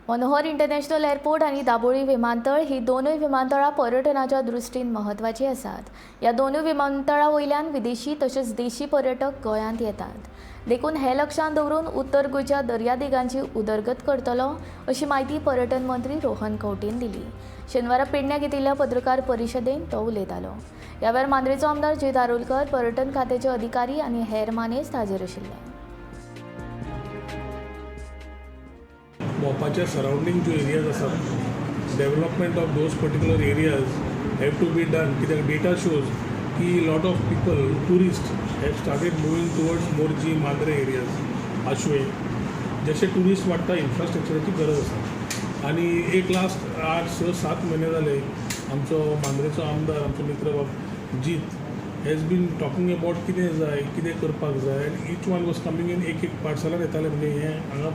Manohar international airport आणि दाबोळी विमानतळ ही दोनूय विमानतळां पर्यटनाच्या दृष्टीन महत्वाची आसात। ह्या दोनूय विमानतळां वयल्यान विदेशी तसेच देशी पर्यटक गोंयांत येतात। देखून हे लक्षांत दवरून उत्तर गोंयच्या दर्यादेगांची उदरगत करतलो अशी माहिती पर्यटन मंत्री रोहन खंवटेन दिली। शेनवारा पेडण्यां घेतिल्ल्या पत्रकार परिशदेंत तो उलयतालो। ह्या वेळार मांद्रेचो आमदार जय दारोलकर, पर्यटन खात्याचे अधिकारी आनी हेर मानेस्त हाजीर आशिल्ले। मोपाच्या सराउंडिंग जो एरियाज आसात, development of those particular areas have to be done, कित्याक डेटा शोज की lot of people tourist have started moving towards Morjim Mandrem areas आशवे। जसे टुरिस्ट वाडटा इन्फ्रास्ट्रक्चराची गरज आसा आनी एक लास्ट 8-7 म्हयने जाले आमचो मांद्रेचो आमदार, आमचो मित्र बाब जीत हॅज बीन टॉकिंग अबाउट कितें जाय, कितें करपाक जाय, आनी each one was coming in एक पार्सलान येताले, म्हणजे हें हांगा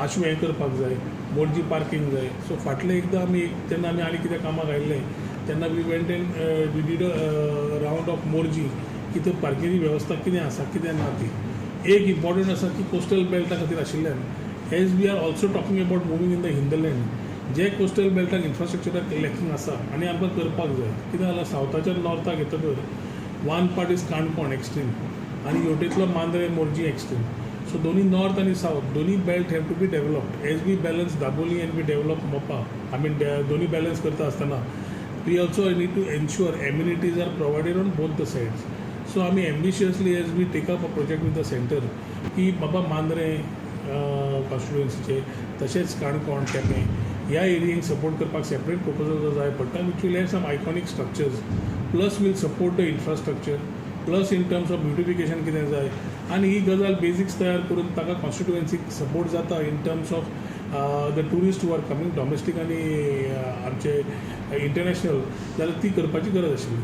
आशवे हें करपाक जाय, मोरजी पार्किंग जाय। सो फाटले एकदां तेन्ना आमी आनी कितें कामाक आयिल्ले तेन्ना we went and we did round of Morjim की थंय पार्किंगची वेवस्था कितें आसा कितें ना ती। एक इम्पॉर्टंट आसा की कोस्टल बेल्टा खातीर आशिल्ल्यान as we are also talking about moving in the hinterland, जे कोस्टल बेल्टाक इन्फ्रास्ट्रक्चराक लॅकिंग आसा आनी आमकां करपाक जाय। कितें जालां, सावथाच्यान नॉर्थाक येतकर one part is Canacona extreme आनी हेवटेंतलो मांद्रे मोरजी एक्सट्रीम। सो दोनी नॉर्थ आनी साउथ दोनी belt have to be developed as we balance Dabolim and we develop Mopa. I mean दोनी बॅलन्स करता आसतना we also need to ensure amenities are provided on both the sides. So आमी ambitiously as we take up a project with the centre की बाबा मांद्रे कॉन्स्टिट्युएन्सीचे तशेंच काणकोण केपें ह्या एरियेक support करपाक सेपरेट प्रपोजल जाय पडटा, which will have some iconic structures, plus will support the infrastructure, plus in terms of beautification कितें जाय। आनी ही गजाल बेजिक्स तयार करून ताका कॉन्स्टिट्युएन्सीक सपोर्ट जाता in terms of the tourist who are coming domestic आनी आमचे इंटरनॅशनल, जाल्यार ती करपाची गरज आशिल्ली।